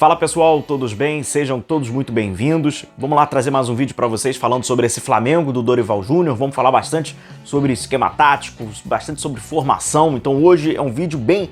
Fala pessoal, todos bem? Sejam todos muito bem-vindos. Vamos lá trazer mais um vídeo para vocês falando sobre esse Flamengo do Dorival Júnior. Vamos falar bastante sobre esquema tático, bastante sobre formação. Então hoje é um vídeo bem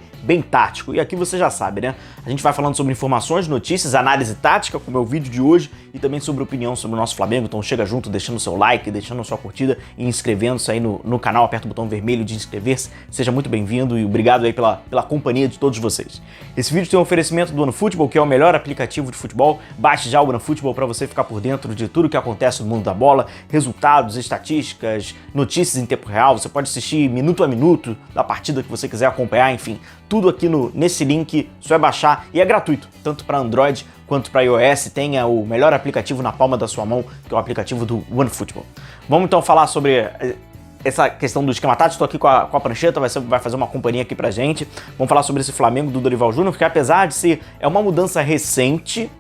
tático. E aqui você já sabe, né? A gente vai falando sobre informações, notícias, análise tática, como é o vídeo de hoje, e também sobre opinião sobre o nosso Flamengo. Então chega junto, deixando seu like, deixando a sua curtida e inscrevendo-se aí no canal. Aperta o botão vermelho de inscrever-se. Seja muito bem-vindo e obrigado aí pela companhia de todos vocês. Esse vídeo tem um oferecimento do OneFootball, que é o melhor aplicativo de futebol. Baixe já o OneFootball para você ficar por dentro de tudo que acontece no mundo da bola, resultados, estatísticas, notícias em tempo real. Você pode assistir minuto a minuto da partida que você quiser acompanhar, enfim, tudo aqui nesse link, só é baixar e é gratuito, tanto para Android quanto para iOS. Tenha o melhor aplicativo na palma da sua mão, que é o aplicativo do OneFootball. Vamos então falar sobre essa questão do esquema tático. Estou aqui com a prancheta, vai fazer uma companhia aqui pra gente. Vamos falar sobre esse Flamengo do Dorival Júnior, que apesar de ser uma mudança recente,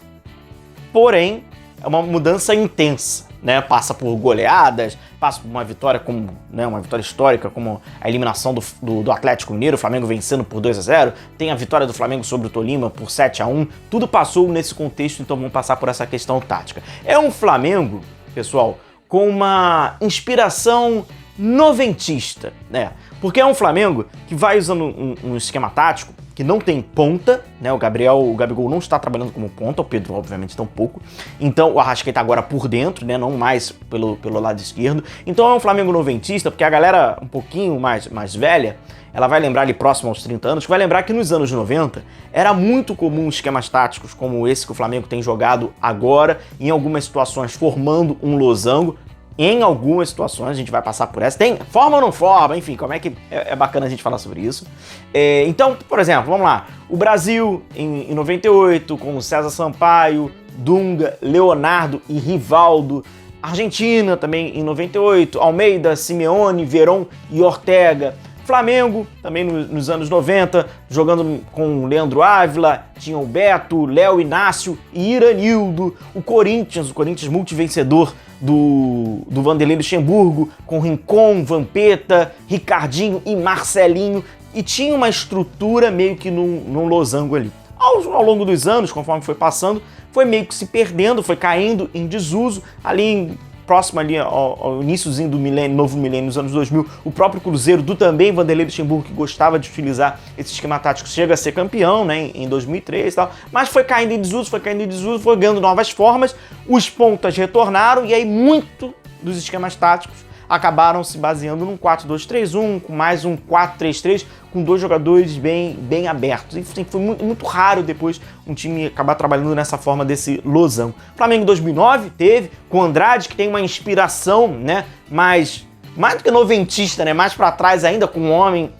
porém é uma mudança intensa, né? Passa por goleadas, passa por uma vitória como, né, uma vitória histórica, como a eliminação do Atlético Mineiro, o Flamengo vencendo por 2-0, tem a vitória do Flamengo sobre o Tolima por 7-1, tudo passou nesse contexto, então vamos passar por essa questão tática. É um Flamengo, pessoal, com uma inspiração noventista, né? Porque é um Flamengo que vai usando um esquema tático que não tem ponta, né? O Gabigol não está trabalhando como ponta, o Pedro obviamente tampouco. Então o Arrascaeta agora por dentro, né? Não mais pelo lado esquerdo. Então é um Flamengo noventista, porque a galera um pouquinho mais velha, ela vai lembrar ali próximo aos 30 anos, que vai lembrar que nos anos 90 era muito comum esquemas táticos como esse que o Flamengo tem jogado agora, em algumas situações formando um losango. Em algumas situações, a gente vai passar por essa. Tem forma ou não forma, enfim, como é que é bacana a gente falar sobre isso. Então, por exemplo, vamos lá. O Brasil, em 98, com o César Sampaio, Dunga, Leonardo e Rivaldo. Argentina, também em 98, Almeida, Simeone, Verón e Ortega. Flamengo, também nos anos 90, jogando com Leandro Ávila, tinha o Beto, Léo Inácio e Iranildo. O Corinthians multivencedor do Vanderlei Luxemburgo, com Rincon, Vampeta, Ricardinho e Marcelinho. E tinha uma estrutura meio que num losango ali. Ao longo dos anos, conforme foi passando, foi meio que se perdendo, foi caindo em desuso. Próximo ali ao iníciozinho do novo milênio, nos anos 2000, o próprio Cruzeiro, do também Vanderlei Luxemburgo, que gostava de utilizar esse esquema tático, chega a ser campeão, né, em 2003 e tal, mas foi caindo em desuso, foi ganhando novas formas, os pontas retornaram e aí muito dos esquemas táticos acabaram se baseando num 4-2-3-1, com mais um 4-3-3, com dois jogadores bem abertos. Enfim, foi muito raro depois um time acabar trabalhando nessa forma desse losango. Flamengo 2009 teve, com o Andrade, que tem uma inspiração, né, mais do que noventista, né, mais para trás ainda, com um homem...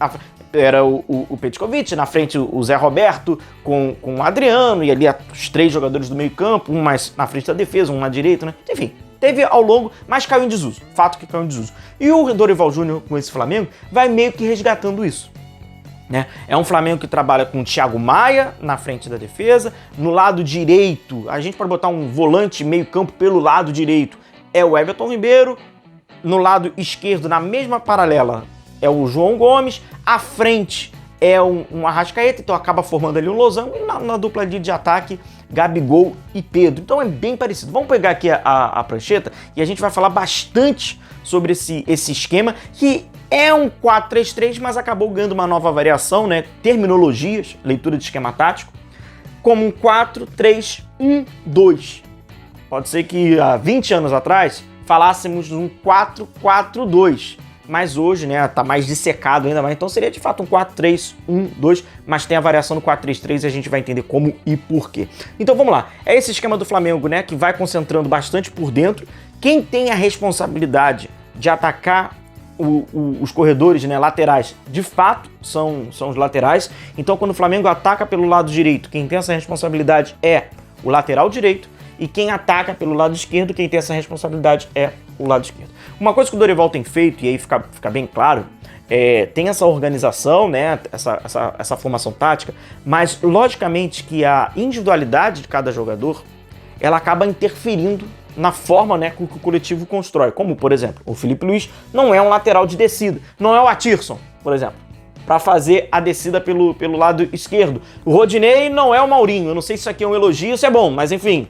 Era o Petkovic, na frente o Zé Roberto, com o Adriano, e ali os três jogadores do meio campo, um mais na frente da defesa, um na direita, né, enfim... Teve ao longo, mas caiu em desuso. Fato que caiu em desuso. E o Dorival Júnior, com esse Flamengo, vai meio que resgatando isso, né? É um Flamengo que trabalha com o Thiago Maia na frente da defesa. No lado direito, a gente pode botar um volante meio campo pelo lado direito, é o Everton Ribeiro. No lado esquerdo, na mesma paralela, é o João Gomes. À frente é um Arrascaeta, então acaba formando ali um losango. E na dupla de ataque, Gabigol e Pedro. Então é bem parecido. Vamos pegar aqui a prancheta e a gente vai falar bastante sobre esse esquema, que é um 4-3-3, mas acabou ganhando uma nova variação, né? Terminologias, leitura de esquema tático, como um 4-3-1-2. Pode ser que há 20 anos atrás falássemos de um 4-4-2. Mas hoje, né, tá mais dissecado ainda mais, então seria de fato um 4-3-1-2, mas tem a variação do 4-3-3 e a gente vai entender como e por quê. Então vamos lá, é esse esquema do Flamengo, né, que vai concentrando bastante por dentro. Quem tem a responsabilidade de atacar os corredores, né, laterais, de fato, são os laterais. Então quando o Flamengo ataca pelo lado direito, quem tem essa responsabilidade é o lateral direito, e quem ataca pelo lado esquerdo, quem tem essa responsabilidade é o lado esquerdo. Uma coisa que o Dorival tem feito, e aí fica bem claro, tem essa organização, né, essa formação tática, mas logicamente que a individualidade de cada jogador, ela acaba interferindo na forma, né, que o coletivo constrói. Como, por exemplo, o Felipe Luiz não é um lateral de descida, não é o Atirson, por exemplo. para fazer a descida pelo lado esquerdo. O Rodinei não é o Maurinho, eu não sei se isso aqui é um elogio ou se é bom, mas enfim,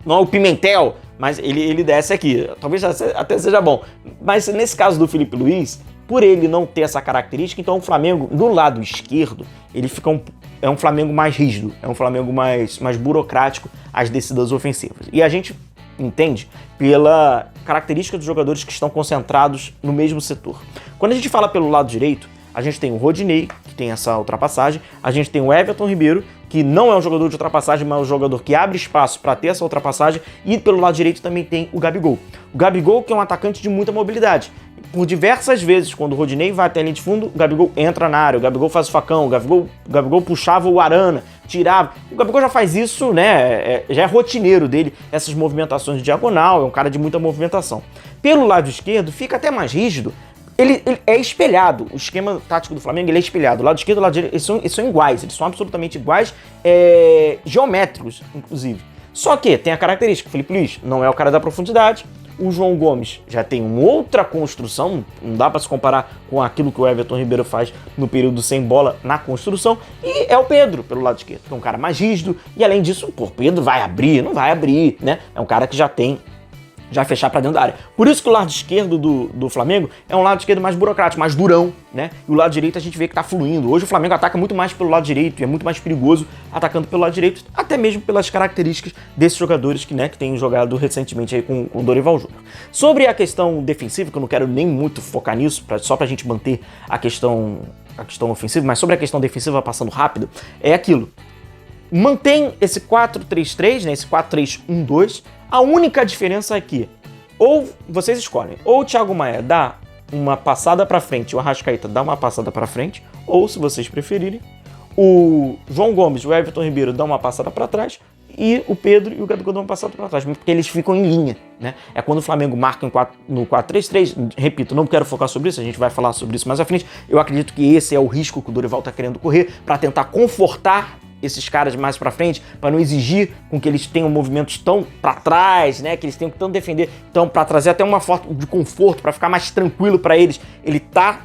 não é o Pimentel, mas ele desce aqui, talvez até seja bom. Mas nesse caso do Filipe Luís, por ele não ter essa característica, então o Flamengo, do lado esquerdo, ele fica é um Flamengo mais rígido, é um Flamengo mais burocrático às descidas ofensivas. E a gente entende pela característica dos jogadores que estão concentrados no mesmo setor. Quando a gente fala pelo lado direito, a gente tem o Rodinei, que tem essa ultrapassagem, a gente tem o Everton Ribeiro, que não é um jogador de ultrapassagem, mas é um jogador que abre espaço para ter essa ultrapassagem, e pelo lado direito também tem o Gabigol. O Gabigol, que é um atacante de muita mobilidade. Por diversas vezes, quando o Rodinei vai até a linha de fundo, o Gabigol entra na área, o Gabigol faz o facão, o Gabigol puxava o Arana, tirava. O Gabigol já faz isso, né? Já é rotineiro dele, essas movimentações de diagonal, é um cara de muita movimentação. Pelo lado esquerdo, fica até mais rígido. Ele é espelhado, o esquema tático do Flamengo ele é espelhado. O lado esquerdo e o lado direito, eles são iguais, eles são absolutamente iguais, geométricos, inclusive. Só que tem a característica, o Filipe Luís não é o cara da profundidade, o João Gomes já tem uma outra construção, não dá para se comparar com aquilo que o Everton Ribeiro faz no período sem bola na construção, e é o Pedro pelo lado esquerdo, que é um cara mais rígido, e além disso, pô, Pedro vai abrir, não vai abrir, né? É um cara que já fechar para dentro da área. Por isso que o lado esquerdo do Flamengo é um lado esquerdo mais burocrático, mais durão, né? E o lado direito a gente vê que tá fluindo. Hoje o Flamengo ataca muito mais pelo lado direito e é muito mais perigoso atacando pelo lado direito, até mesmo pelas características desses jogadores que têm jogado recentemente aí com o Dorival Júnior. Sobre a questão defensiva, que eu não quero nem muito focar nisso, só pra gente manter a questão ofensiva, mas sobre a questão defensiva, passando rápido, é aquilo. Mantém esse 4-3-3, né? Esse 4-3-1-2. A única diferença é que, ou vocês escolhem, ou o Thiago Maia dá uma passada para frente, o Arrascaeta dá uma passada para frente, ou, se vocês preferirem, o João Gomes e o Everton Ribeiro dão uma passada para trás, e o Pedro e o Gabigol dão uma passada para trás, porque eles ficam em linha, né? É quando o Flamengo marca no 4-3-3, repito, não quero focar sobre isso, a gente vai falar sobre isso mais à frente, eu acredito que esse é o risco que o Dorival está querendo correr, para tentar confortar esses caras mais pra frente, para não exigir com que eles tenham movimentos tão pra trás, né, que eles tenham que tanto defender, então para trazer até uma forma de conforto, para ficar mais tranquilo para eles, ele tá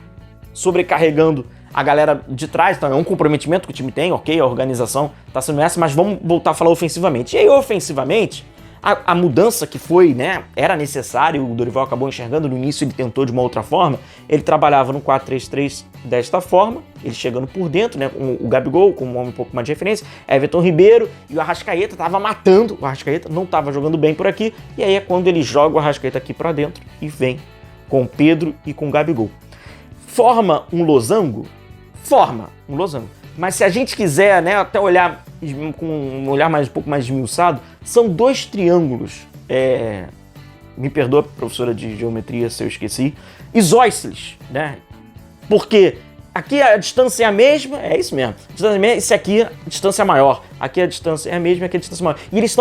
sobrecarregando a galera de trás, então é um comprometimento que o time tem, ok, a organização tá sendo essa, mas vamos voltar a falar ofensivamente. E aí, ofensivamente, a mudança que foi, né, era necessária, o Dorival acabou enxergando, no início ele tentou de uma outra forma, ele trabalhava no 4-3-3 desta forma, ele chegando por dentro, né, com o Gabigol, com um homem um pouco mais de referência, Everton Ribeiro e o Arrascaeta tava matando, o Arrascaeta não tava jogando bem por aqui, e aí é quando ele joga o Arrascaeta aqui para dentro e vem com o Pedro e com o Gabigol. Forma um losango? Forma um losango. Mas se a gente quiser, né, até olhar com um olhar um pouco mais esmiuçado, são dois triângulos, me perdoa, professora de geometria, se eu esqueci, isósceles, né? Porque aqui a distância é a mesma, é isso mesmo, a distância é a mesma, esse aqui a distância é maior, aqui a distância é a mesma, aqui a distância é maior. E eles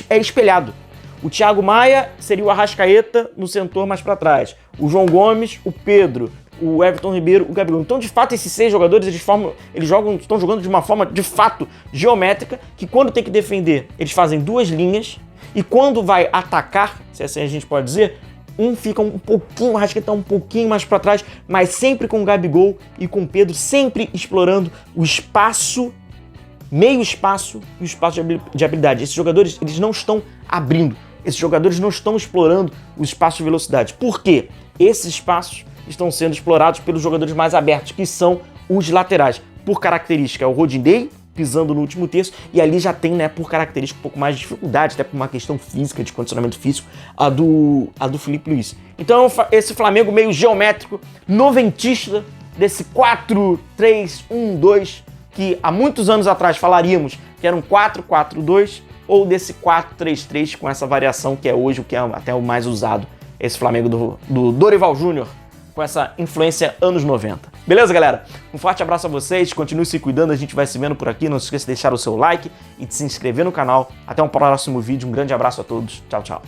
é espelhado. O Thiago Maia seria o Arrascaeta no setor mais para trás, o João Gomes, o Pedro, o Everton Ribeiro, o Gabigol. Então, de fato, esses 6 jogadores, estão jogando de uma forma, de fato, geométrica, que quando tem que defender, eles fazem 2 linhas, e quando vai atacar, se assim a gente pode dizer, um fica um pouquinho, o Arrascaeta um pouquinho mais para trás, mas sempre com o Gabigol e com o Pedro, sempre explorando o espaço, meio espaço e o espaço de habilidade. Esses jogadores, eles não estão abrindo, esses jogadores não estão explorando o espaço de velocidade. Por quê? Esses espaços estão sendo explorados pelos jogadores mais abertos, que são os laterais. Por característica, é o Rodinei pisando no último terço, e ali já tem, né, por característica, um pouco mais de dificuldade, até por uma questão física, de condicionamento físico, a do Filipe Luís. Então, esse Flamengo meio geométrico, noventista, desse 4-3-1-2, que há muitos anos atrás falaríamos que era um 4-4-2, ou desse 4-3-3 com essa variação que é hoje o que é até o mais usado, esse Flamengo do Dorival Júnior, com essa influência anos 90. Beleza, galera? Um forte abraço a vocês, continue se cuidando, a gente vai se vendo por aqui, não se esqueça de deixar o seu like e de se inscrever no canal. Até um próximo vídeo, um grande abraço a todos, tchau, tchau.